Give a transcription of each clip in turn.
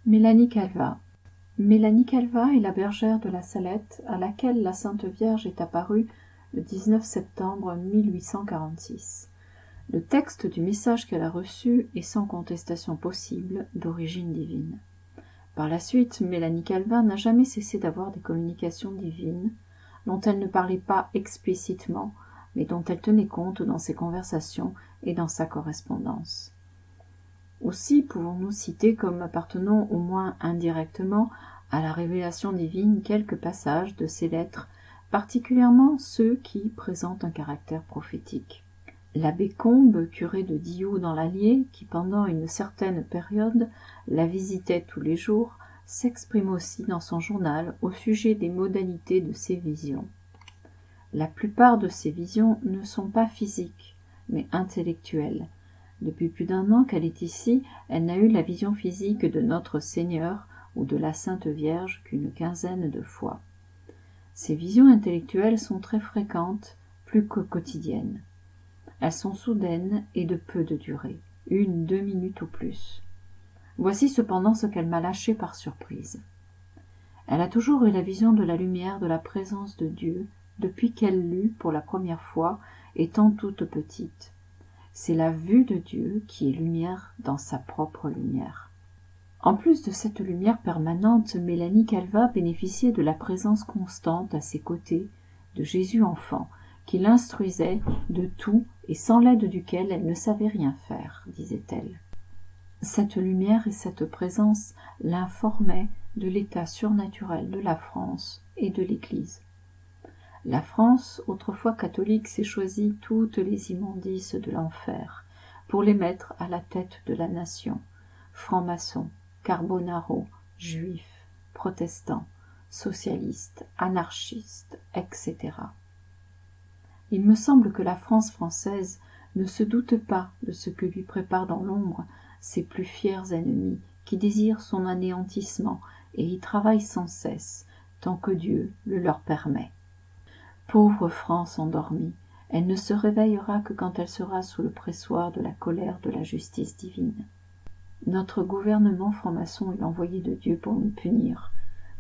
Mélanie Calvat. Mélanie Calvat est la bergère de la Salette à laquelle la Sainte Vierge est apparue le 19 septembre 1846. Le texte du message qu'elle a reçu est sans contestation possible d'origine divine. Par la suite, Mélanie Calvat n'a jamais cessé d'avoir des communications divines, dont elle ne parlait pas explicitement, mais dont elle tenait compte dans ses conversations et dans sa correspondance. Aussi pouvons-nous citer comme appartenant au moins indirectement à la révélation divine quelques passages de ces lettres, particulièrement ceux qui présentent un caractère prophétique. L'abbé Combes, curé de Dioux dans l'Allier, qui pendant une certaine période la visitait tous les jours, s'exprime aussi dans son journal au sujet des modalités de ces visions. La plupart de ces visions ne sont pas physiques, mais intellectuelles. Depuis plus d'1 an qu'elle est ici, elle n'a eu la vision physique de Notre Seigneur ou de la Sainte Vierge qu'une quinzaine de fois. Ces visions intellectuelles sont très fréquentes, plus que quotidiennes. Elles sont soudaines et de peu de durée, 1-2 minutes ou plus. Voici cependant ce qu'elle m'a lâché par surprise. Elle a toujours eu la vision de la lumière de la présence de Dieu depuis qu'elle l'eut pour la première fois, étant toute petite. C'est la vue de Dieu qui est lumière dans sa propre lumière. En plus de cette lumière permanente, Mélanie Calvat bénéficiait de la présence constante à ses côtés de Jésus enfant, qui l'instruisait de tout et sans l'aide duquel elle ne savait rien faire, disait-elle. Cette lumière et cette présence l'informaient de l'état surnaturel de la France et de l'Église. La France, autrefois catholique, s'est choisie toutes les immondices de l'enfer pour les mettre à la tête de la nation. Francs-maçons, carbonaro, juifs, protestants, socialistes, anarchistes, etc. Il me semble que la France française ne se doute pas de ce que lui préparent dans l'ombre ses plus fiers ennemis qui désirent son anéantissement et y travaillent sans cesse, tant que Dieu le leur permet. Pauvre France endormie, elle ne se réveillera que quand elle sera sous le pressoir de la colère de la justice divine. Notre gouvernement franc-maçon est l'envoyé de Dieu pour nous punir,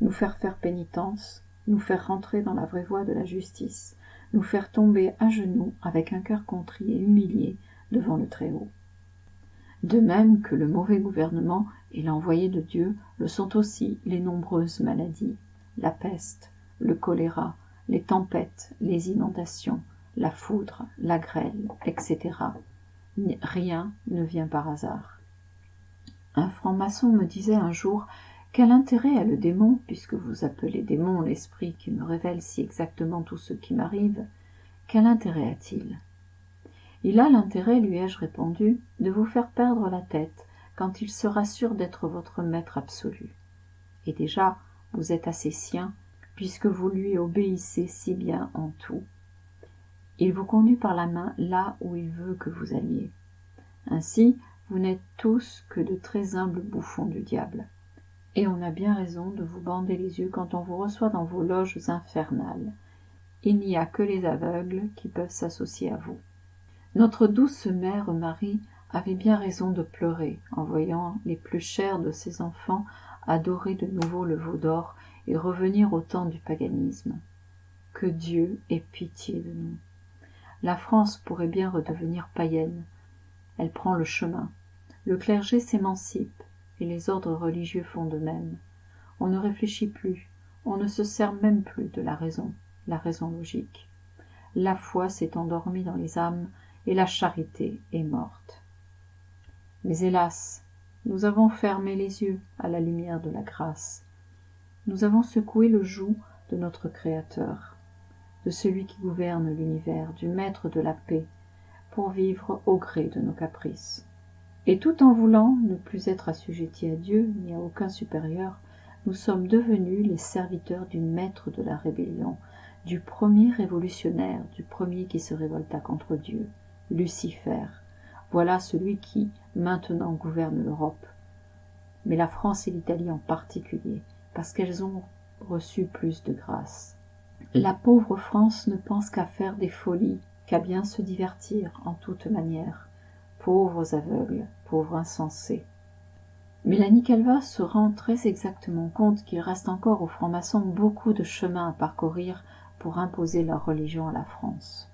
nous faire pénitence, nous faire rentrer dans la vraie voie de la justice, nous faire tomber à genoux avec un cœur contrit et humilié devant le Très-Haut. De même que le mauvais gouvernement et l'envoyé de Dieu le sont aussi les nombreuses maladies, la peste, le choléra, les tempêtes, les inondations, la foudre, la grêle, etc. Rien ne vient par hasard. Un franc-maçon me disait un jour « Quel intérêt a le démon, puisque vous appelez démon l'esprit qui me révèle si exactement tout ce qui m'arrive, quel intérêt a-t-il » Il a l'intérêt, lui ai-je répondu, de vous faire perdre la tête quand il sera sûr d'être votre maître absolu. Et déjà, vous êtes assez sien, puisque vous lui obéissez si bien en tout. Il vous conduit par la main là où il veut que vous alliez. Ainsi, vous n'êtes tous que de très humbles bouffons du diable. Et on a bien raison de vous bander les yeux quand on vous reçoit dans vos loges infernales. Il n'y a que les aveugles qui peuvent s'associer à vous. Notre douce mère Marie avait bien raison de pleurer en voyant les plus chers de ses enfants adorer de nouveau le veau d'or et revenir au temps du paganisme. Que Dieu ait pitié de nous. La France pourrait bien redevenir païenne. Elle prend le chemin. Le clergé s'émancipe et les ordres religieux font de même. On ne réfléchit plus, on ne se sert même plus de la raison logique. La foi s'est endormie dans les âmes et la charité est morte. Mais hélas, nous avons fermé les yeux à la lumière de la grâce. Nous avons secoué le joug de notre Créateur, de celui qui gouverne l'univers, du Maître de la paix, pour vivre au gré de nos caprices. Et tout en voulant ne plus être assujettis à Dieu ni à aucun supérieur, nous sommes devenus les serviteurs du Maître de la rébellion, du premier révolutionnaire, du premier qui se révolta contre Dieu, Lucifer. Voilà celui qui, maintenant, gouverne l'Europe. Mais la France et l'Italie en particulier, parce qu'elles ont reçu plus de grâce. La pauvre France ne pense qu'à faire des folies, qu'à bien se divertir en toute manière. Pauvres aveugles, pauvres insensés. Mélanie Calva se rend très exactement compte qu'il reste encore aux francs-maçons beaucoup de chemin à parcourir pour imposer leur religion à la France.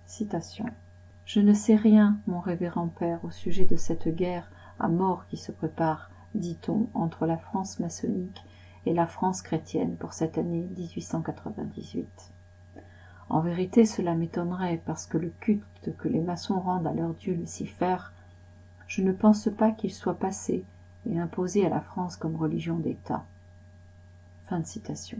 Citation. « Je ne sais rien, mon révérend père, au sujet de cette guerre à mort qui se prépare, dit-on, entre la France maçonnique et la France chrétienne pour cette année 1898. En vérité, cela m'étonnerait, parce que le culte que les maçons rendent à leur dieu Lucifer, je ne pense pas qu'il soit passé et imposé à la France comme religion d'État. » Fin de citation.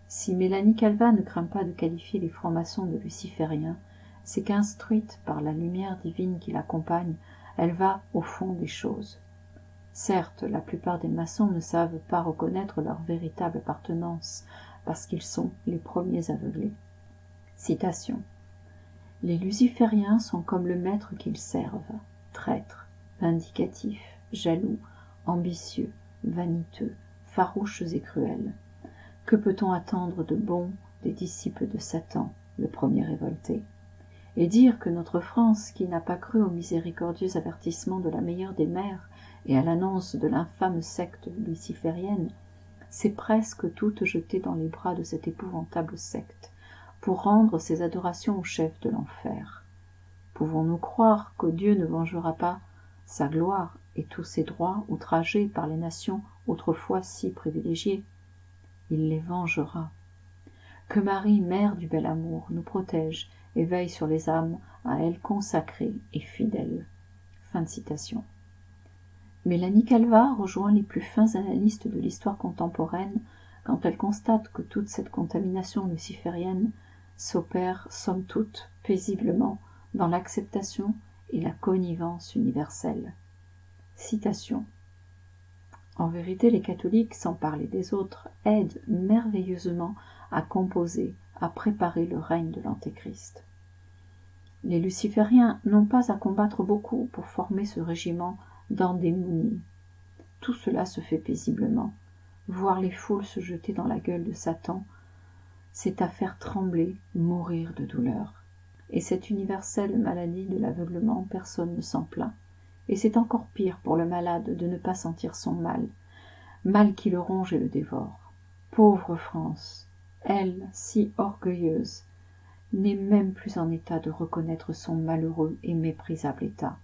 Si Mélanie Calva ne craint pas de qualifier les francs-maçons de lucifériens, c'est qu'instruite par la lumière divine qui l'accompagne, elle va au fond des choses. Certes, la plupart des maçons ne savent pas reconnaître leur véritable appartenance, parce qu'ils sont les premiers aveuglés. Citation. « Les lucifériens sont comme le maître qu'ils servent, traîtres, vindicatifs, jaloux, ambitieux, vaniteux, farouches et cruels. Que peut-on attendre de bon des disciples de Satan, le premier révolté ? Et dire que notre France, qui n'a pas cru au miséricordieux avertissement de la meilleure des mères et à l'annonce de l'infâme secte luciférienne, s'est presque toute jetée dans les bras de cette épouvantable secte, pour rendre ses adorations au chef de l'enfer. Pouvons-nous croire que Dieu ne vengera pas sa gloire et tous ses droits outragés par les nations autrefois si privilégiées ? Il les vengera. Que Marie, mère du bel amour, nous protège et veille sur les âmes à elle consacrées et fidèles. » Fin de citation. Mélanie Calva rejoint les plus fins analystes de l'histoire contemporaine quand elle constate que toute cette contamination luciférienne s'opère somme toute paisiblement dans l'acceptation et la connivence universelle. Citation. « En vérité, les catholiques, sans parler des autres, aident merveilleusement à composer, à préparer le règne de l'Antéchrist. Les lucifériens n'ont pas à combattre beaucoup pour former ce régiment d'endémonie. Tout cela se fait paisiblement. Voir les foules se jeter dans la gueule de Satan, c'est à faire trembler, mourir de douleur. Et cette universelle maladie de l'aveuglement, personne ne s'en plaint. Et c'est encore pire pour le malade de ne pas sentir son mal, mal qui le ronge et le dévore. Pauvre France, elle, si orgueilleuse, n'est même plus en état de reconnaître son malheureux et méprisable état.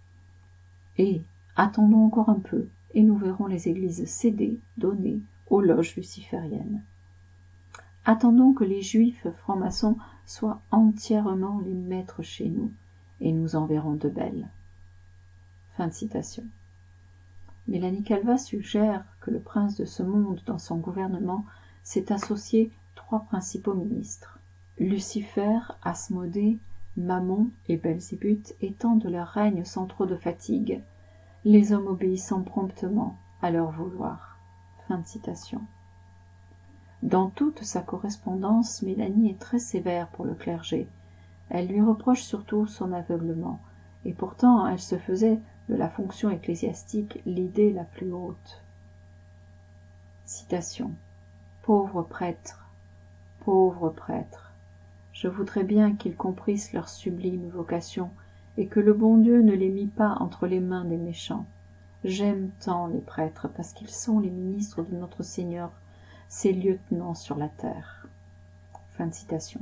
Et attendons encore un peu, et nous verrons les églises céder, donner aux loges lucifériennes. Attendons que les juifs francs-maçons soient entièrement les maîtres chez nous, et nous en verrons de belles. » Fin de citation. Mélanie Calva suggère que le prince de ce monde, dans son gouvernement, s'est associé 3 principaux ministres. Lucifer, Asmodée, Mammon et Belzébuth étant de leur règne sans trop de fatigue, les hommes obéissant promptement à leur vouloir. Fin de citation. Dans toute sa correspondance, Mélanie est très sévère pour le clergé. Elle lui reproche surtout son aveuglement, et pourtant elle se faisait de la fonction ecclésiastique l'idée la plus haute. Citation. « Pauvres prêtres, je voudrais bien qu'ils comprissent leur sublime vocation et que le bon Dieu ne les mit pas entre les mains des méchants. J'aime tant les prêtres parce qu'ils sont les ministres de notre Seigneur, ses lieutenants sur la terre. » Fin de citation.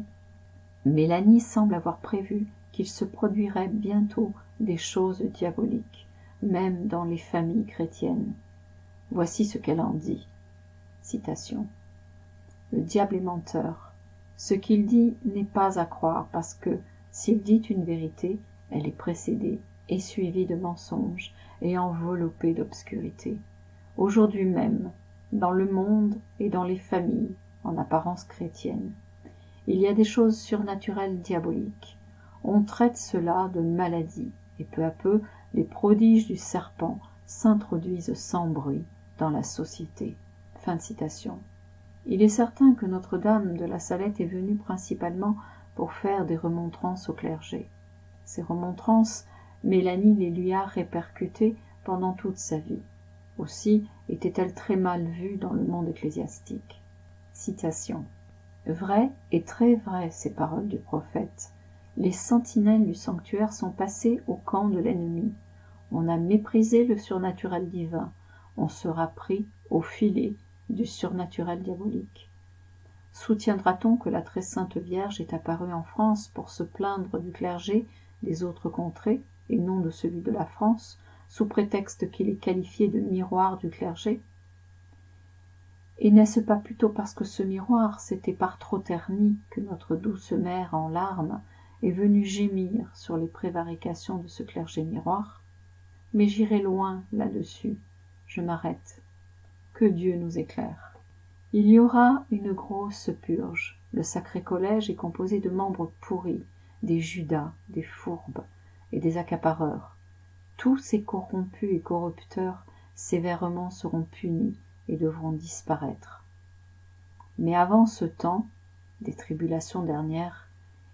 Mélanie semble avoir prévu qu'il se produirait bientôt des choses diaboliques, même dans les familles chrétiennes. Voici ce qu'elle en dit. Citation. « Le diable est menteur. Ce qu'il dit n'est pas à croire parce que, s'il dit une vérité, elle est précédée et suivie de mensonges et enveloppée d'obscurité. Aujourd'hui même, dans le monde et dans les familles, en apparence chrétiennes, il y a des choses surnaturelles diaboliques. On traite cela de maladie, et peu à peu, les prodiges du serpent s'introduisent sans bruit dans la société. » Fin de citation. Il est certain que Notre-Dame de la Salette est venue principalement pour faire des remontrances au clergé. Ces remontrances, Mélanie les lui a répercutées pendant toute sa vie. Aussi était-elle très mal vue dans le monde ecclésiastique. Citation. « Vrai et très vrai ces paroles du prophète. Les sentinelles du sanctuaire sont passées au camp de l'ennemi. On a méprisé le surnaturel divin. on sera pris au filet du surnaturel diabolique. Soutiendra-t-on que la très sainte Vierge est apparue en France pour se plaindre du clergé des autres contrées, et non de celui de la France, sous prétexte qu'il est qualifié de miroir du clergé? Et n'est-ce pas plutôt parce que ce miroir s'était par trop terni que notre douce mère en larmes est venue gémir sur les prévarications de ce clergé miroir? Mais j'irai loin là-dessus, je m'arrête. Que Dieu nous éclaire. Il y aura une grosse purge. Le sacré collège est composé de membres pourris, des Judas, des fourbes et des accapareurs. Tous ces corrompus et corrupteurs sévèrement seront punis et devront disparaître. Mais avant ce temps, des tribulations dernières,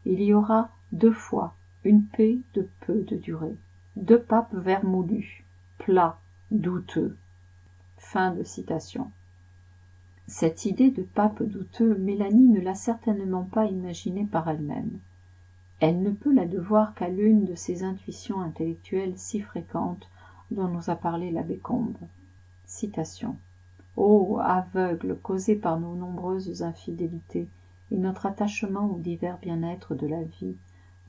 il y aura 2 fois une paix de peu de durée, 2 papes vermoulus, plats, douteux. Fin de citation. Cette idée de pape douteux, Mélanie ne l'a certainement pas imaginée par elle-même. Elle ne peut la devoir qu'à l'une de ces intuitions intellectuelles si fréquentes dont nous a parlé l'abbé Combe. Citation. Ô aveugle causé par nos nombreuses infidélités et notre attachement aux divers bien-êtres de la vie,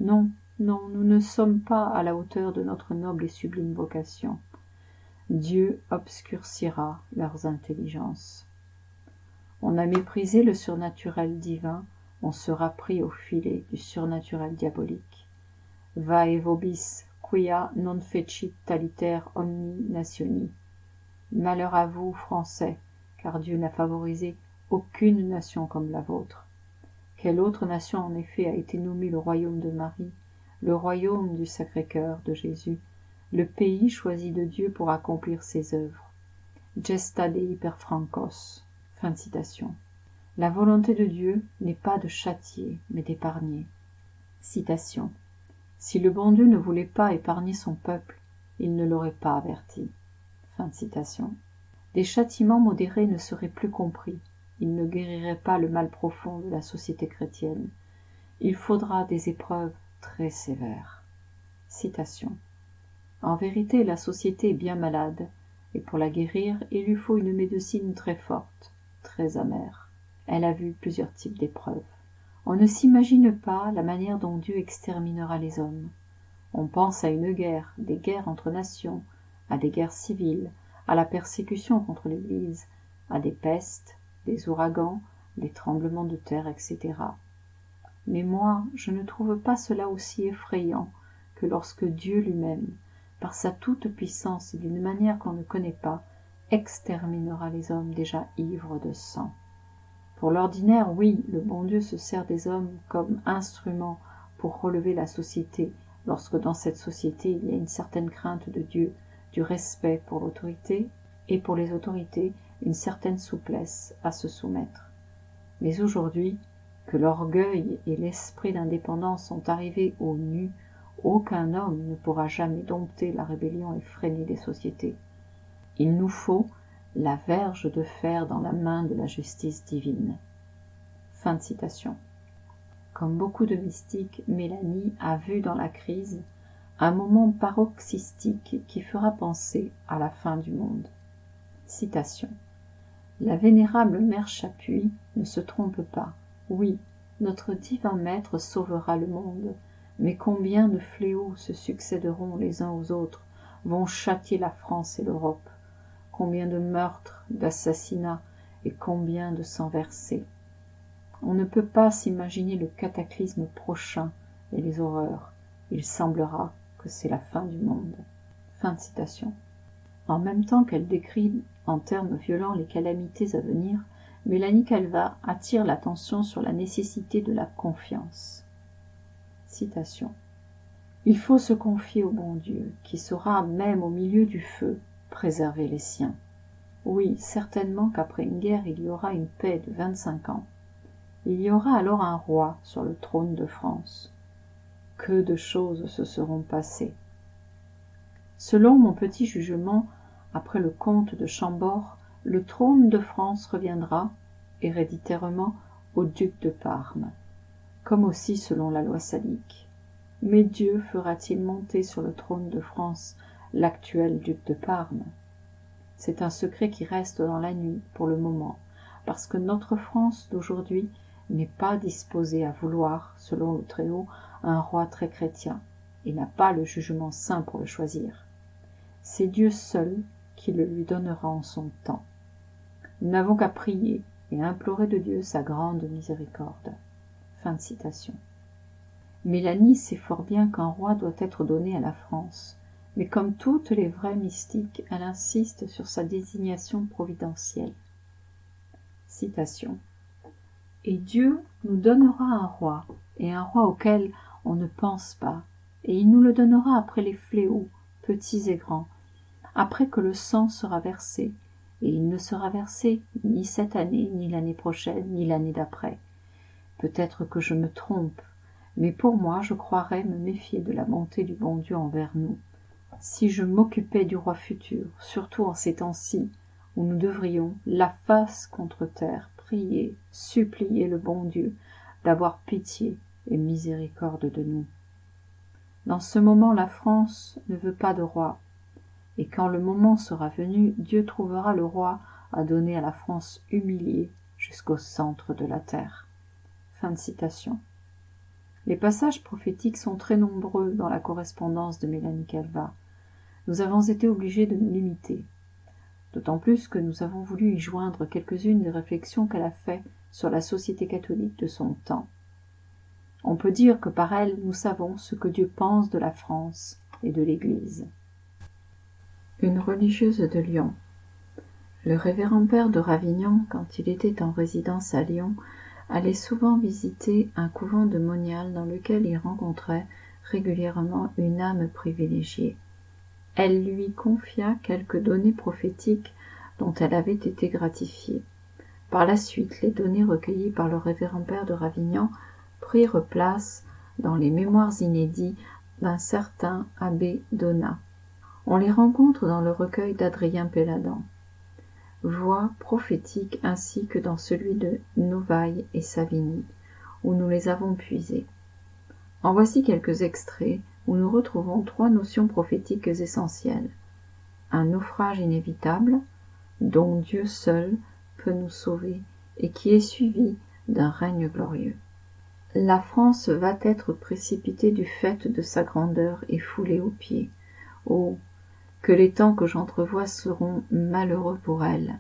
non, non, nous ne sommes pas à la hauteur de notre noble et sublime vocation. Dieu obscurcira leurs intelligences. On a méprisé le surnaturel divin, on sera pris au filet du surnaturel diabolique. Vae vobis, quia non fecit taliter omni nationi. Malheur à vous, Français, car Dieu n'a favorisé aucune nation comme la vôtre. Quelle autre nation en effet a été nommée le royaume de Marie, le royaume du Sacré-Cœur de Jésus, le pays choisi de Dieu pour accomplir ses œuvres. Gesta Dei per Francos. Fin de citation. La volonté de Dieu n'est pas de châtier, mais d'épargner. Citation. Si le bon Dieu ne voulait pas épargner son peuple, il ne l'aurait pas averti. Fin de citation. Des châtiments modérés ne seraient plus compris. Ils ne guériraient pas le mal profond de la société chrétienne. Il faudra des épreuves très sévères. Citation. En vérité, la société est bien malade, et pour la guérir, il lui faut une médecine très forte, très amère. Elle a vu plusieurs types d'épreuves. On ne s'imagine pas la manière dont Dieu exterminera les hommes. On pense à une guerre, des guerres entre nations, à des guerres civiles, à la persécution contre l'Église, à des pestes, des ouragans, des tremblements de terre, etc. Mais moi, je ne trouve pas cela aussi effrayant que lorsque Dieu lui-même, par sa toute-puissance et d'une manière qu'on ne connaît pas, exterminera les hommes déjà ivres de sang. Pour l'ordinaire, oui, le bon Dieu se sert des hommes comme instruments pour relever la société, lorsque dans cette société il y a une certaine crainte de Dieu, du respect pour l'autorité, et pour les autorités, une certaine souplesse à se soumettre. Mais aujourd'hui, que l'orgueil et l'esprit d'indépendance sont arrivés au nu, aucun homme ne pourra jamais dompter la rébellion et freiner les sociétés. Il nous faut la verge de fer dans la main de la justice divine. Fin de citation. Comme beaucoup de mystiques, Mélanie a vu dans la crise un moment paroxystique qui fera penser à la fin du monde. Citation. La vénérable mère Chapuis ne se trompe pas. Oui, notre divin maître sauvera le monde, mais combien de fléaux se succéderont les uns aux autres, vont châtier la France et l'Europe, combien de meurtres, d'assassinats et combien de sang versé. On ne peut pas s'imaginer le cataclysme prochain et les horreurs. Il semblera que c'est la fin du monde. Fin de citation. En même temps qu'elle décrit en termes violents les calamités à venir, Mélanie Calvat attire l'attention sur la nécessité de la confiance. Citation. Il faut se confier au bon Dieu, qui saura, même au milieu du feu, préserver les siens. Oui, certainement qu'après une guerre, il y aura une paix de 25 ans. Il y aura alors un roi sur le trône de France. Que de choses se seront passées. Selon mon petit jugement, après le comte de Chambord, le trône de France reviendra, héréditairement, au duc de Parme, comme aussi selon la loi salique. Mais Dieu fera-t-il monter sur le trône de France l'actuel duc de Parme? C'est un secret qui reste dans la nuit pour le moment, parce que notre France d'aujourd'hui n'est pas disposée à vouloir, selon le Très-Haut, un roi très chrétien, et n'a pas le jugement saint pour le choisir. C'est Dieu seul qui le lui donnera en son temps. Nous n'avons qu'à prier et à implorer de Dieu sa grande miséricorde. » Fin de citation. Mélanie sait fort bien qu'un roi doit être donné à la France, mais comme toutes les vraies mystiques, elle insiste sur sa désignation providentielle. Citation. « Et Dieu nous donnera un roi, et un roi auquel on ne pense pas, et il nous le donnera après les fléaux, petits et grands, après que le sang sera versé, et il ne sera versé ni cette année, ni l'année prochaine, ni l'année d'après. Peut-être que je me trompe, mais pour moi je croirais me méfier de la bonté du bon Dieu envers nous. Si je m'occupais du roi futur, surtout en ces temps-ci, où nous devrions, la face contre terre, prier, supplier le bon Dieu d'avoir pitié et miséricorde de nous. Dans ce moment, la France ne veut pas de roi, et quand le moment sera venu, Dieu trouvera le roi à donner à la France humiliée jusqu'au centre de la terre. » Fin de citation. Les passages prophétiques sont très nombreux dans la correspondance de Mélanie Calvat. Nous avons été obligés de nous limiter, d'autant plus que nous avons voulu y joindre quelques-unes des réflexions qu'elle a faites sur la société catholique de son temps. On peut dire que par elle, nous savons ce que Dieu pense de la France et de l'Église. Une religieuse de Lyon. Le révérend père de Ravignan, quand il était en résidence à Lyon, allait souvent visiter un couvent de moniales dans lequel il rencontrait régulièrement une âme privilégiée. Elle lui confia quelques données prophétiques dont elle avait été gratifiée. Par la suite, les données recueillies par le révérend père de Ravignan prirent place dans les mémoires inédits d'un certain abbé Donat. On les rencontre dans le recueil d'Adrien Péladan. Voix prophétiques ainsi que dans celui de Novaille et Savigny, où nous les avons puisées. En voici quelques extraits où nous retrouvons 3 notions prophétiques essentielles. Un naufrage inévitable, dont Dieu seul peut nous sauver et qui est suivi d'un règne glorieux. La France va être précipitée du fait de sa grandeur et foulée aux pieds. Oh, que les temps que j'entrevois seront malheureux pour elle.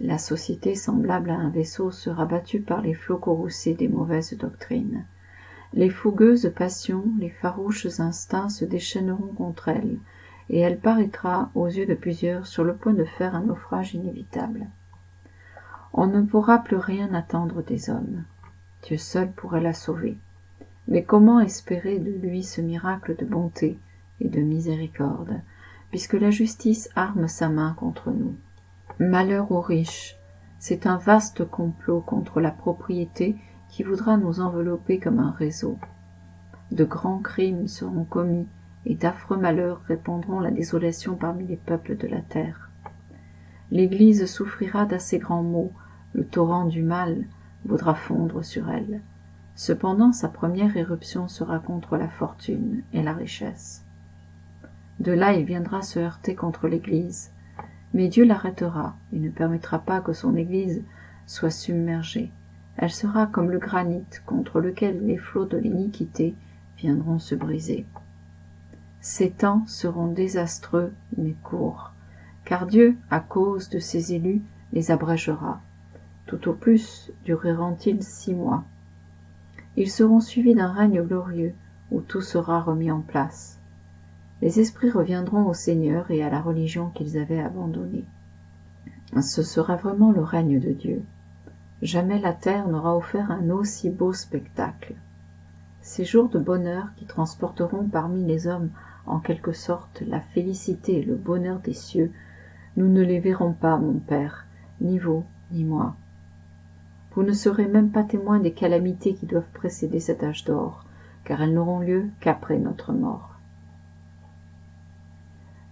La société, semblable à un vaisseau, sera battue par les flots courroucés des mauvaises doctrines. Les fougueuses passions, les farouches instincts se déchaîneront contre elle, et elle paraîtra, aux yeux de plusieurs, sur le point de faire un naufrage inévitable. On ne pourra plus rien attendre des hommes. Dieu seul pourrait la sauver. Mais comment espérer de lui ce miracle de bonté et de miséricorde, puisque la justice arme sa main contre nous? Malheur aux riches, c'est un vaste complot contre la propriété qui voudra nous envelopper comme un réseau. De grands crimes seront commis et d'affreux malheurs répandront la désolation parmi les peuples de la terre. L'Église souffrira d'assez grands maux, le torrent du mal voudra fondre sur elle. Cependant, sa première éruption sera contre la fortune et la richesse. De là, il viendra se heurter contre l'Église, mais Dieu l'arrêtera et ne permettra pas que son Église soit submergée. Elle sera comme le granit contre lequel les flots de l'iniquité viendront se briser. Ces temps seront désastreux mais courts, car Dieu, à cause de ses élus, les abrégera. Tout au plus dureront-ils 6 mois. Ils seront suivis d'un règne glorieux où tout sera remis en place. Les esprits reviendront au Seigneur et à la religion qu'ils avaient abandonnée. Ce sera vraiment le règne de Dieu. Jamais la terre n'aura offert un aussi beau spectacle. Ces jours de bonheur qui transporteront parmi les hommes en quelque sorte la félicité et le bonheur des cieux, nous ne les verrons pas, mon Père, ni vous, ni moi. Vous ne serez même pas témoins des calamités qui doivent précéder cet âge d'or, car elles n'auront lieu qu'après notre mort.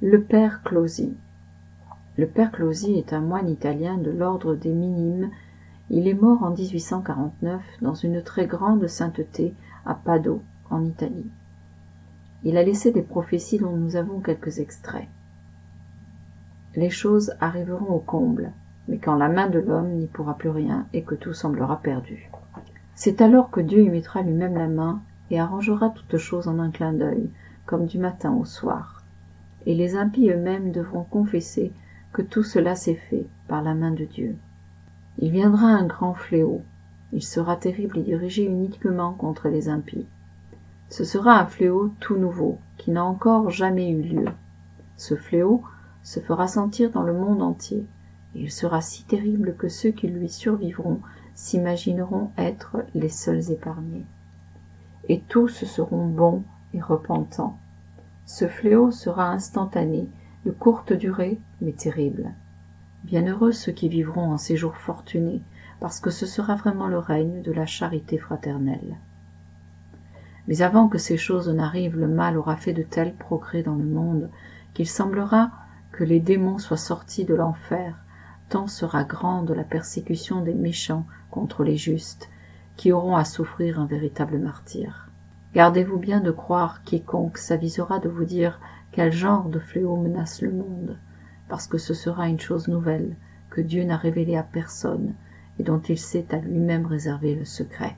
Le père Closi. Le père Closi est un moine italien de l'ordre des Minimes. Il est mort en 1849 dans une très grande sainteté à Padoue, en Italie. Il a laissé des prophéties dont nous avons quelques extraits. les choses arriveront au comble, mais quand la main de l'homme n'y pourra plus rien et que tout semblera perdu. C'est alors que Dieu y mettra lui-même la main et arrangera toutes choses en un clin d'œil, comme du matin au soir. Et les impies eux-mêmes devront confesser que tout cela s'est fait par la main de Dieu. Il viendra un grand fléau. Il sera terrible et dirigé uniquement contre les impies. Ce sera un fléau tout nouveau, qui n'a encore jamais eu lieu. Ce fléau se fera sentir dans le monde entier, et il sera si terrible que ceux qui lui survivront s'imagineront être les seuls épargnés. Et tous seront bons et repentants. Ce fléau sera instantané, de courte durée, mais terrible. Bienheureux ceux qui vivront en ces jours fortunés, parce que ce sera vraiment le règne de la charité fraternelle. Mais avant que ces choses n'arrivent, le mal aura fait de tels progrès dans le monde qu'il semblera que les démons soient sortis de l'enfer, tant sera grande la persécution des méchants contre les justes, qui auront à souffrir un véritable martyre. Gardez-vous bien de croire quiconque s'avisera de vous dire quel genre de fléau menace le monde, parce que ce sera une chose nouvelle que Dieu n'a révélée à personne et dont il s'est à lui-même réservé le secret.